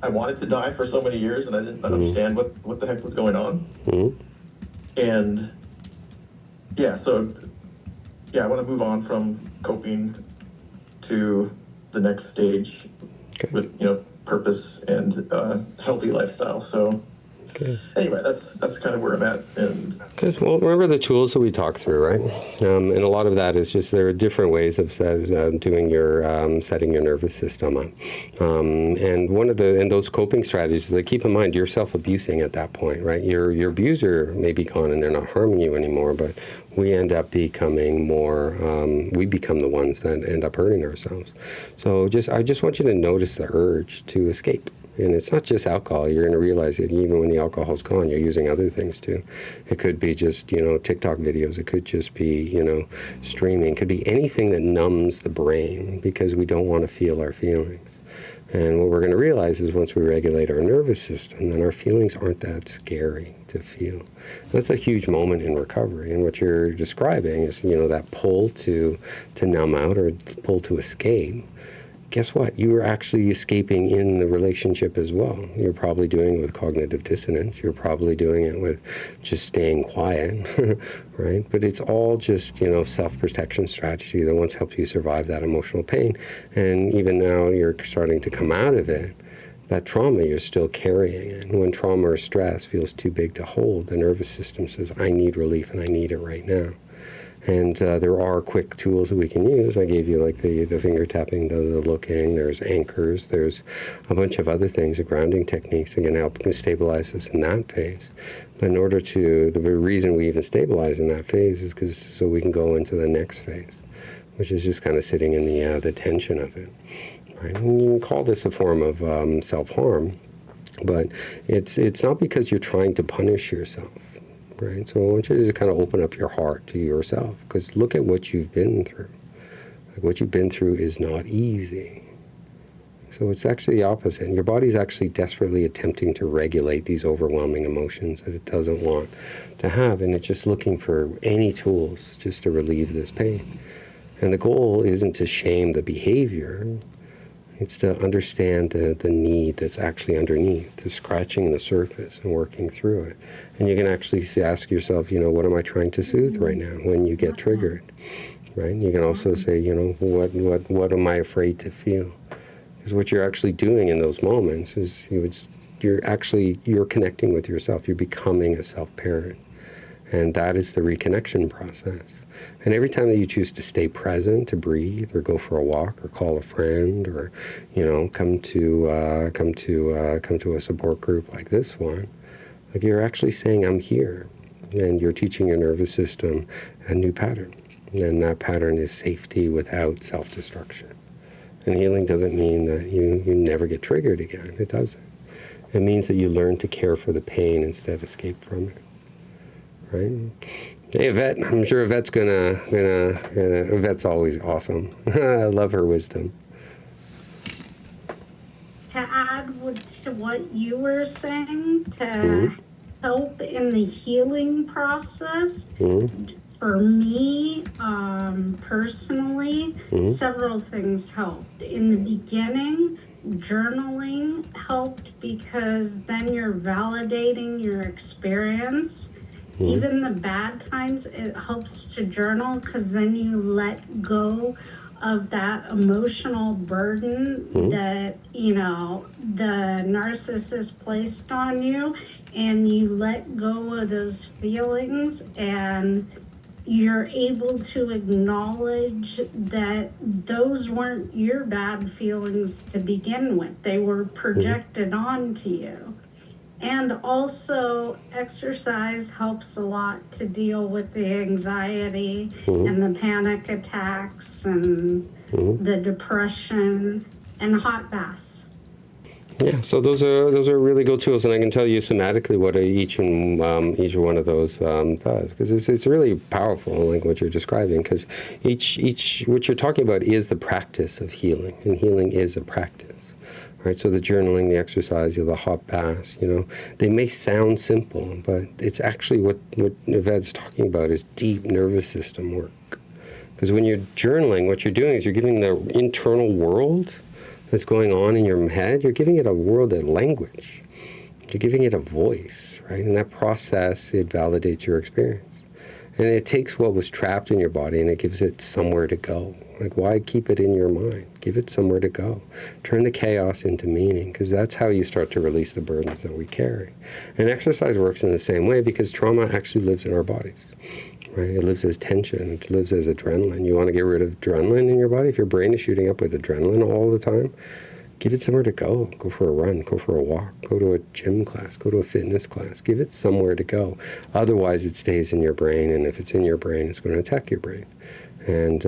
I wanted to die for so many years and I didn't understand what the heck was going on. And I want to move on from coping to the next stage with, purpose and healthy lifestyle. So anyway, that's kind of where I'm at. And good. Well, remember the tools that we talked through, right? And a lot of that is just there are different ways of doing your setting your nervous system up. And one of those coping strategies, that keep in mind you're self-abusing at that point, right? Your abuser may be gone and they're not harming you anymore, but we end up becoming more. We become the ones that end up hurting ourselves. So I just want you to notice the urge to escape. And it's not just alcohol. You're going to realize that even when the alcohol's gone, you're using other things too. It could be just, TikTok videos. It could just be, streaming. It could be anything that numbs the brain because we don't want to feel our feelings. And what we're going to realize is once we regulate our nervous system, then our feelings aren't that scary to feel. That's a huge moment in recovery. And what you're describing is, that pull to numb out or pull to escape. Guess what? You were actually escaping in the relationship as well. You're probably doing it with cognitive dissonance. You're probably doing it with just staying quiet, right? But it's all just, self-protection strategy that once helps you survive that emotional pain. And even now you're starting to come out of it. That trauma, you're still carrying it. And when trauma or stress feels too big to hold, the nervous system says, I need relief and I need it right now. And there are quick tools that we can use. I gave you like the finger tapping, the looking, there's anchors, there's a bunch of other things, the grounding techniques that can help stabilize us in that phase. But in order to, the reason we even stabilize in that phase is so we can go into the next phase, which is just kind of sitting in the tension of it. Right? And you can call this a form of self-harm, but it's not because you're trying to punish yourself. Right? So I want you to just kind of open up your heart to yourself, because look at what you've been through. Like what you've been through is not easy. So it's actually the opposite. And your body's actually desperately attempting to regulate these overwhelming emotions that it doesn't want to have. And it's just looking for any tools just to relieve this pain. And the goal isn't to shame the behavior. It's to understand the need that's actually underneath, the scratching the surface and working through it. And you can actually ask yourself, what am I trying to soothe right now when you get triggered, right? You can also say, what am I afraid to feel? Because what you're actually doing in those moments is you're connecting with yourself. You're becoming a self-parent. And that is the reconnection process. And every time that you choose to stay present, to breathe, or go for a walk, or call a friend, or come to a support group like this one, like you're actually saying, "I'm here," and you're teaching your nervous system a new pattern, and that pattern is safety without self-destruction. And healing doesn't mean that you never get triggered again. It doesn't. It means that you learn to care for the pain instead of escape from it. Right? Hey, Yvette, I'm sure Yvette's Yvette's always awesome. I love her wisdom. To add to what you were saying, to help in the healing process, for me, personally, several things helped. In the beginning, journaling helped because then you're validating your experience. Even the bad times, it helps to journal because then you let go of that emotional burden that, the narcissist placed on you, and you let go of those feelings, and you're able to acknowledge that those weren't your bad feelings to begin with. They were projected onto you. And also, exercise helps a lot to deal with the anxiety and the panic attacks and the depression, and hot baths. Yeah, so those are really good tools, and I can tell you somatically what each one of those does, because it's really powerful, like what you're describing, because each what you're talking about is the practice of healing, and healing is a practice. Right, so the journaling, the exercise, the hot baths, they may sound simple, but it's actually what Yvette's talking about is deep nervous system work. Because when you're journaling, what you're doing is you're giving the internal world that's going on in your head, you're giving it a world, a language. You're giving it a voice, right? In that process, it validates your experience. And it takes what was trapped in your body and it gives it somewhere to go. Like, why keep it in your mind? Give it somewhere to go. Turn the chaos into meaning, because that's how you start to release the burdens that we carry. And exercise works in the same way, because trauma actually lives in our bodies. Right? It lives as tension. It lives as adrenaline. You want to get rid of adrenaline in your body? If your brain is shooting up with adrenaline all the time, give it somewhere to go. Go for a run. Go for a walk. Go to a gym class. Go to a fitness class. Give it somewhere to go. Otherwise, it stays in your brain, and if it's in your brain, it's going to attack your brain. And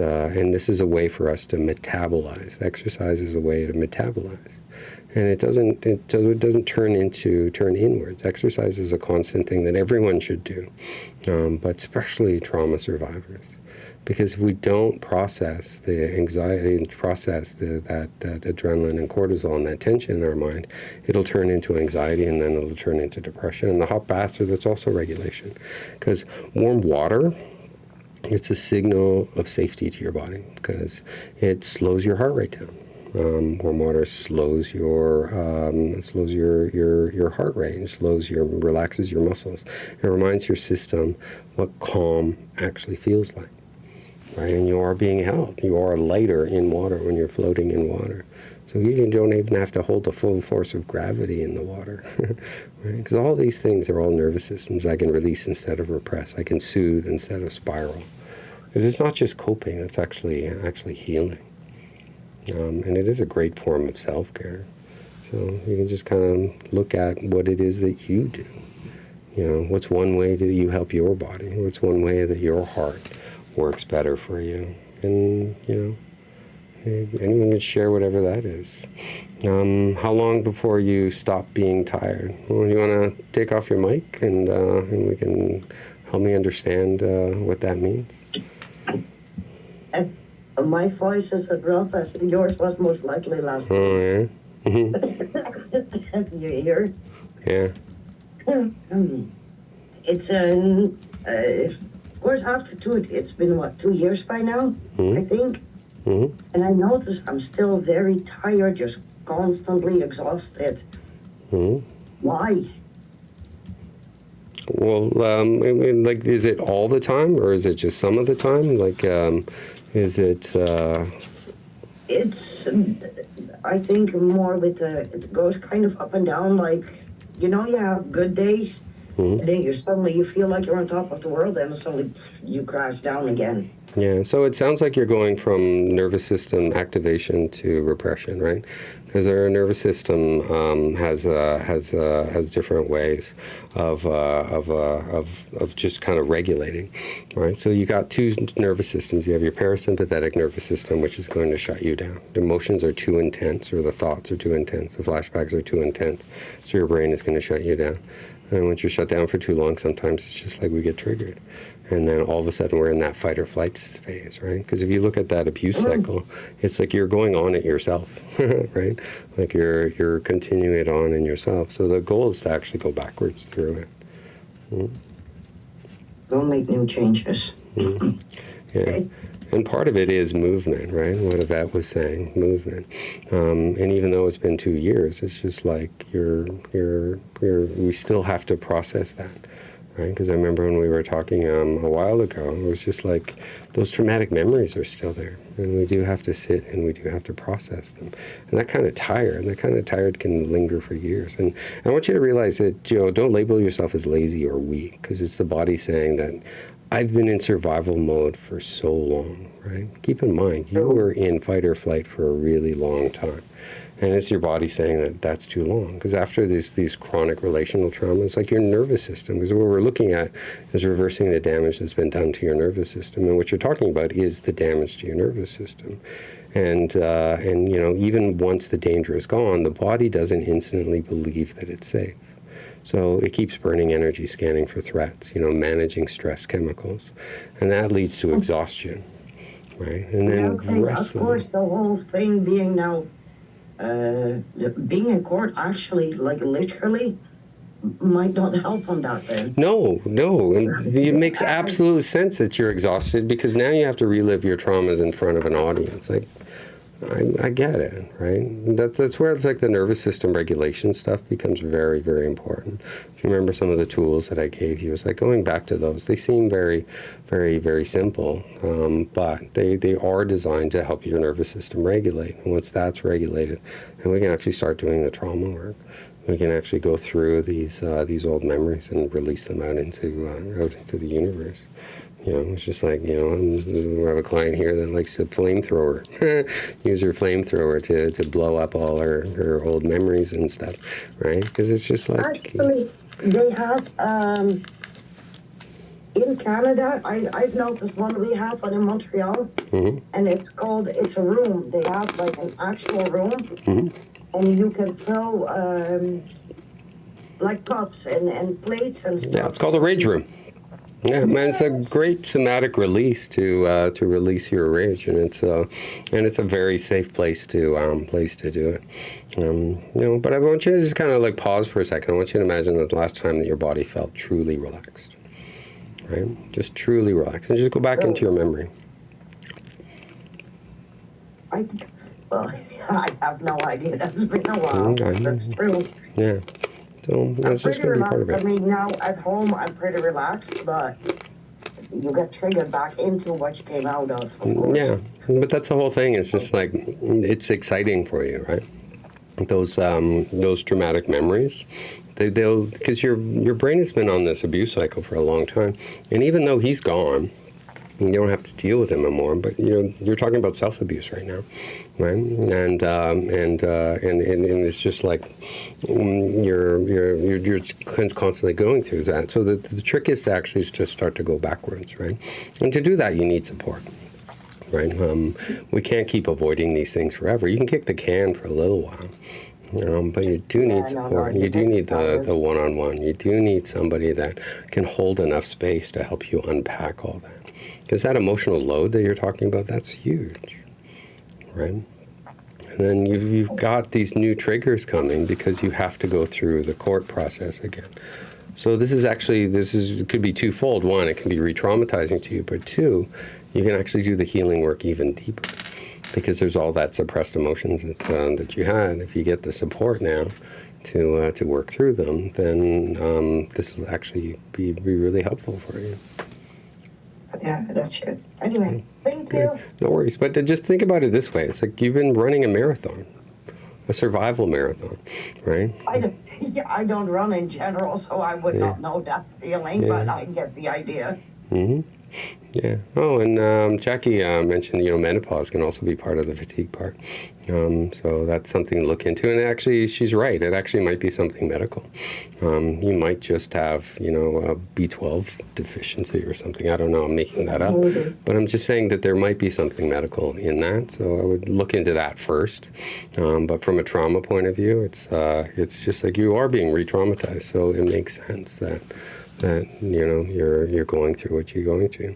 this is a way for us to metabolize. Exercise is a way to metabolize. And it doesn't turn inwards. Exercise is a constant thing that everyone should do, but especially trauma survivors. Because if we don't process the anxiety, process that adrenaline and cortisol and that tension in our mind, it'll turn into anxiety, and then it'll turn into depression. And the hot baths, that's also regulation. Because warm water, it's a signal of safety to your body, because it slows your heart rate down. Warm water slows your heart rate, relaxes your muscles. It reminds your system what calm actually feels like. Right? And you are being held. You are lighter in water when you're floating in water. So you don't even have to hold the full force of gravity in the water. Right? Because all these things are all nervous systems. I can release instead of repress. I can soothe instead of spiral. Because it's not just coping, it's actually healing. And it is a great form of self-care. So you can just kind of look at what it is that you do. You know, what's one way that you help your body? What's one way that your heart works better for you? And, you know, anyone can share whatever that is. How long before you stop being tired? Well, you want to take off your mic and we can help me understand what that means? My voice is as rough as yours was most likely last time. Oh, yeah? You hear? Yeah. It's of course, after it's been 2 years by now, I think. Mm-hmm. And I notice I'm still very tired, just constantly exhausted. Mm-hmm. Why? Well, I mean, like, is it all the time, or is it just some of the time? Like, is it? It's, I think, more with it goes kind of up and down. Like, you know, you have good days, and then you feel like you're on top of the world, and suddenly you crash down again. Yeah, so it sounds like you're going from nervous system activation to repression, right? Because our nervous system has different ways of just kind of regulating, right? So you got two nervous systems. You have your parasympathetic nervous system, which is going to shut you down. The emotions are too intense, or the thoughts are too intense. The flashbacks are too intense, so your brain is going to shut you down. And once you're shut down for too long, sometimes it's just like we get triggered. And then all of a sudden we're in that fight or flight phase, right? Because if you look at that abuse cycle, it's like you're going on it yourself, right? Like you're continuing it on in yourself. So the goal is to actually go backwards through it. Don't make new changes. Yeah. Okay. And part of it is movement, right? What Yvette was saying, movement. And even though it's been 2 years, it's just like we still have to process that, right? Because I remember when we were talking a while ago, it was just like those traumatic memories are still there. And we do have to sit and we do have to process them. And that kind of tired can linger for years. And I want you to realize that, you know, don't label yourself as lazy or weak, because it's the body saying that I've been in survival mode for so long, right? Keep in mind, you were in fight or flight for a really long time. And it's your body saying that that's too long. Because after these chronic relational traumas, it's like your nervous system. Because what we're looking at is reversing the damage that's been done to your nervous system. And what you're talking about is the damage to your nervous system. And you know, even once the danger is gone, the body doesn't instantly believe that it's safe. So it keeps burning energy, scanning for threats, you know, managing stress chemicals. And that leads to exhaustion, right? And then of course, the whole thing being now, being in court actually, like literally, might not help on that then. No. And it makes absolute sense that you're exhausted, because now you have to relive your traumas in front of an audience. Like, I get it, right? That's where it's like the nervous system regulation stuff becomes very, very important. If you remember some of the tools that I gave you, it's like going back to those. They seem very, very, very simple, but they are designed to help your nervous system regulate. And once that's regulated, and we can actually start doing the trauma work, we can actually go through these old memories and release them out into the universe. You know, it's just like, you know, we have a client here that likes a flamethrower. Use your flamethrower to blow up all her old memories and stuff, right? Because it's just like... Actually, they have, in Canada, I've noticed one we have one in Montreal, and it's a room. They have like an actual room, and you can throw like cups and plates and stuff. Yeah, it's called a rage room. Yeah, man, it's a great somatic release to release your rage, and it's a very safe place to do it. You know, but I want you to just kind of like pause for a second. I want you to imagine the last time that your body felt truly relaxed, right? Just truly relaxed, and just go back into your memory. I have no idea. That's been a while. That's true. Yeah. So that's just going to be part of it. I mean, now at home, I'm pretty relaxed, but you get triggered back into what you came out of course. Yeah, but that's the whole thing. It's just like, it's exciting for you, right? Those traumatic memories, they'll because your brain has been on this abuse cycle for a long time, and even though he's gone, you don't have to deal with him anymore. But you're talking about self-abuse right now, right? And it's just like you're constantly going through that. So the trick is to actually just start to go backwards, right? And to do that, you need support, right? We can't keep avoiding these things forever. You can kick the can for a little while. But you do need support. You do need the one-on-one. You do need somebody that can hold enough space to help you unpack all that. Because that emotional load that you're talking about, that's huge, right? And then you've got these new triggers coming because you have to go through the court process again. So it could be twofold. One, it can be re-traumatizing to you, but two, you can actually do the healing work even deeper because there's all that suppressed emotions that you had. If you get the support now to work through them, then this will actually be really helpful for you. Yeah, that's it. Anyway, thank you. No worries. But just think about it this way. It's like you've been running a marathon, a survival marathon, right? I don't run in general, so I would not know that feeling, but I get the idea. Mm-hmm. Yeah. Oh, and Jackie mentioned, menopause can also be part of the fatigue part. So that's something to look into. And actually, she's right. It actually might be something medical. You might just have, a B12 deficiency or something. I don't know. I'm making that up. But I'm just saying that there might be something medical in that. So I would look into that first. But from a trauma point of view, it's just like you are being re-traumatized. So it makes sense that you're going through what you're going through.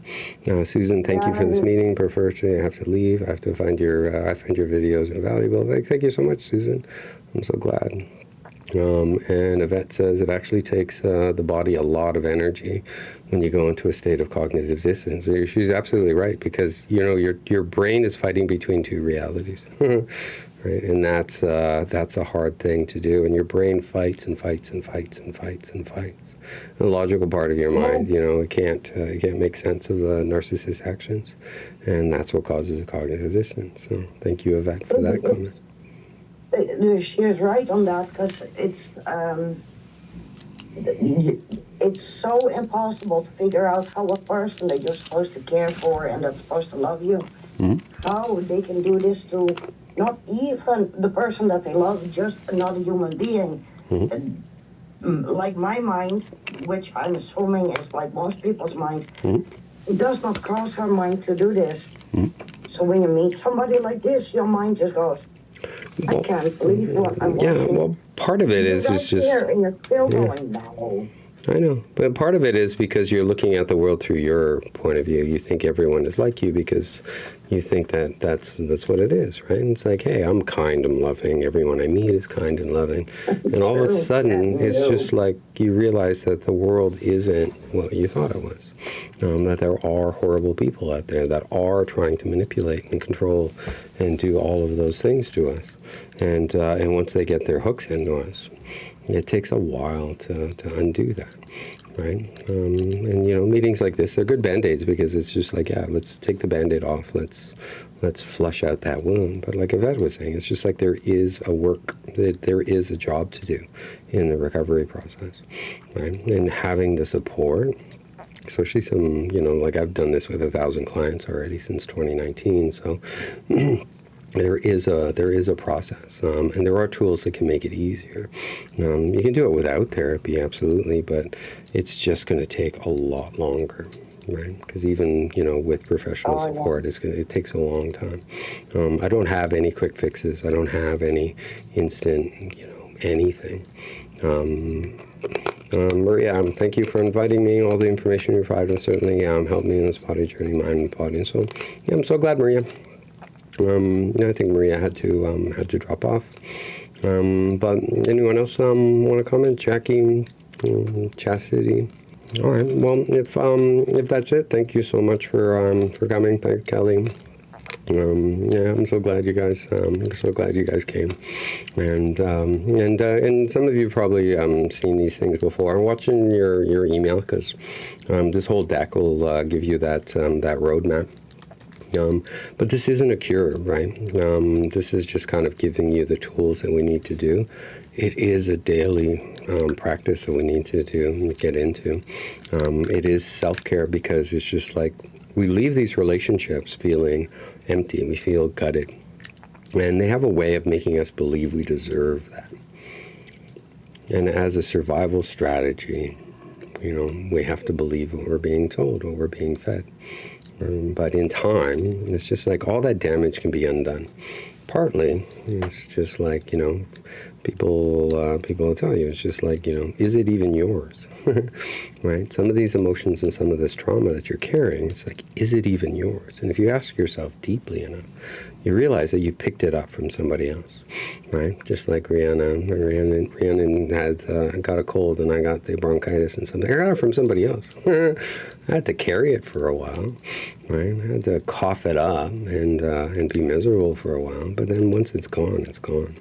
Susan, thank you for this meeting. But first, I have to leave. I have to find I find your videos invaluable. Thank you so much, Susan. I'm so glad. And Yvette says it actually takes the body a lot of energy when you go into a state of cognitive dissonance. She's absolutely right because your brain is fighting between two realities. Right? And that's a hard thing to do. And your brain fights and fights and fights and fights and fights. The logical part of your mind, it can't make sense of the narcissist's actions, and that's what causes a cognitive dissonance. So thank you, Yvette, for that comment. She is right on that because it's so impossible to figure out how a person that you're supposed to care for and that's supposed to love you, how they can do this to not even the person that they love, just another human being. Like my mind, which I'm assuming is like most people's minds, it does not cross her mind to do this. So when you meet somebody like this, your mind just goes, I can't believe what I'm watching. Yeah, well, part of it is just... And you're still going, no. I know. But part of it is because you're looking at the world through your point of view. You think everyone is like you because you think that that's what it is, right? And it's like, hey, I'm kind, I'm loving. Everyone I meet is kind and loving. And all of a sudden, it's just like you realize that the world isn't what you thought it was. That there are horrible people out there that are trying to manipulate and control and do all of those things to us. And once they get their hooks into us, it takes a while to undo that, right? And, you know, meetings like this, they're good Band-Aids because it's just like, yeah, let's take the Band-Aid off. Let's flush out that wound. But like Yvette was saying, it's just like there is a job to do in the recovery process, right? And having the support, especially some, you know, like I've done this with 1,000 clients already since 2019, so there is a process, and there are tools that can make it easier. You can do it without therapy, absolutely, but it's just going to take a lot longer, right? Because even, you know, with professional support, it takes a long time. I don't have any quick fixes. I don't have any instant, you know, anything. Maria, thank you for inviting me. All the information you provided certainly helped me in this body journey, mind and body. And so, yeah, I'm so glad, Maria. I think Maria had to drop off. But anyone else want to comment? Jackie, Chastity. All right. Well, if that's it, thank you so much for coming. Thank you, Kelly. Yeah, I'm so glad you guys. Came, and some of you probably seen these things before. I'm watching your email because this whole deck will give you that roadmap. But this isn't a cure, right? This is just kind of giving you the tools that we need to do. It is a daily practice that we need to do and get into. It is self-care because it's just like we leave these relationships feeling empty. We feel gutted. And they have a way of making us believe we deserve that. And as a survival strategy, you know, we have to believe what we're being told, what we're being fed. But in time, it's just like all that damage can be undone. Partly, it's just like, you know, people will tell you, it's just like, you know, is it even yours? Right? Some of these emotions and some of this trauma that you're carrying, it's like, is it even yours? And if you ask yourself deeply enough, you realize that you picked it up from somebody else, right? Just like Rhiannon had got a cold and I got the bronchitis and something. I got it from somebody else. I had to carry it for a while, right? I had to cough it up and be miserable for a while. But then once it's gone, it's gone.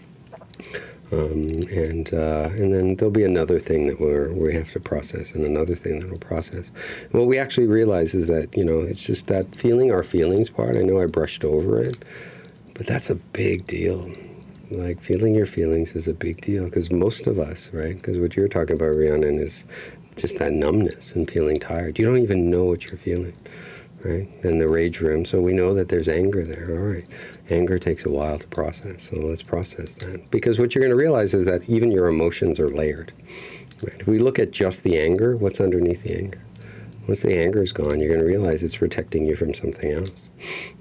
And then there'll be another thing that we have to process, and another thing that we'll process. And what we actually realize is that, you know, it's just that feeling our feelings part. I know I brushed over it, but that's a big deal. Like, feeling your feelings is a big deal, because most of us, right? Because what you're talking about, Rhiannon, is just that numbness and feeling tired. You don't even know what you're feeling, right? In the rage room. So we know that there's anger there. All right. Anger takes a while to process, so let's process that. Because what you're going to realize is that even your emotions are layered. Right? If we look at just the anger, what's underneath the anger? Once the anger is gone, you're going to realize it's protecting you from something else.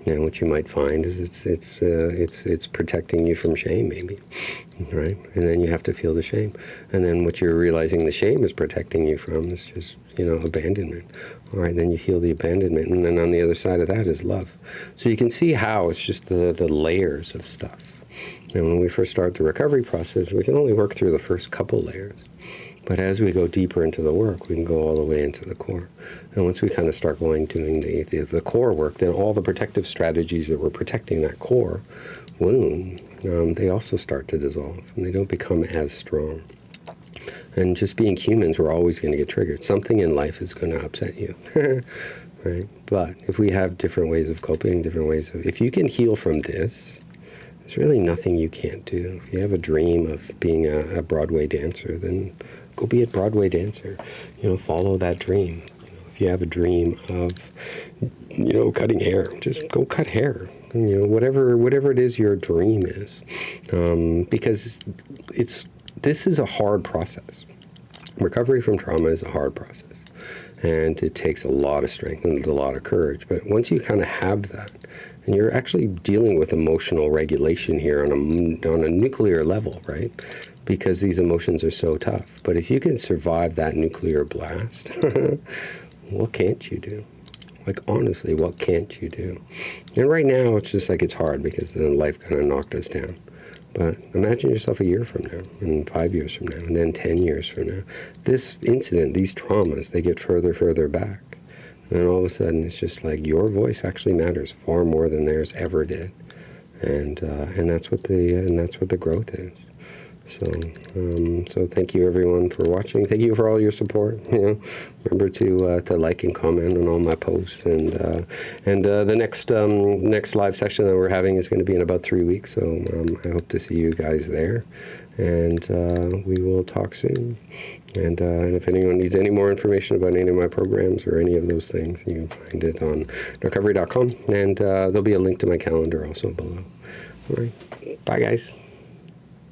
And what you might find is it's protecting you from shame, maybe, right? And then you have to feel the shame. And then what you're realizing the shame is protecting you from is just, you know, abandonment. All right, then you heal the abandonment, and then on the other side of that is love. So you can see how it's just the layers of stuff. And when we first start the recovery process, we can only work through the first couple layers. But as we go deeper into the work, we can go all the way into the core. And once we kind of start doing the core work, then all the protective strategies that were protecting that core wound, they also start to dissolve, and they don't become as strong. And just being humans, we're always going to get triggered. Something in life is going to upset you, right? But if we have different ways of coping, if you can heal from this, there's really nothing you can't do. If you have a dream of being a Broadway dancer, then go be a Broadway dancer. You know, follow that dream. You know, if you have a dream of, you know, cutting hair, just go cut hair. You know, whatever it is your dream is, because this is a hard process. Recovery from trauma is a hard process, and it takes a lot of strength and a lot of courage. But once you kind of have that, and you're actually dealing with emotional regulation here on a nuclear level, right? because these emotions are so tough. But if you can survive that nuclear blast, what can't you do? Like, honestly, what can't you do? And right now, it's just like it's hard because then life kind of knocked us down. But imagine yourself a year from now, and 5 years from now, and then 10 years from now. This incident, these traumas, they get further back. And then all of a sudden, it's just like your voice actually matters far more than theirs ever did. And that's what the growth is. So thank you everyone for watching. Thank you for all your support. Remember to like and comment on all my posts. And the next live session that we're having is going to be in about 3 weeks. So I hope to see you guys there. And we will talk soon. And if anyone needs any more information about any of my programs or any of those things, you can find it on narcovery.com. And there'll be a link to my calendar also below. All right. Bye, guys.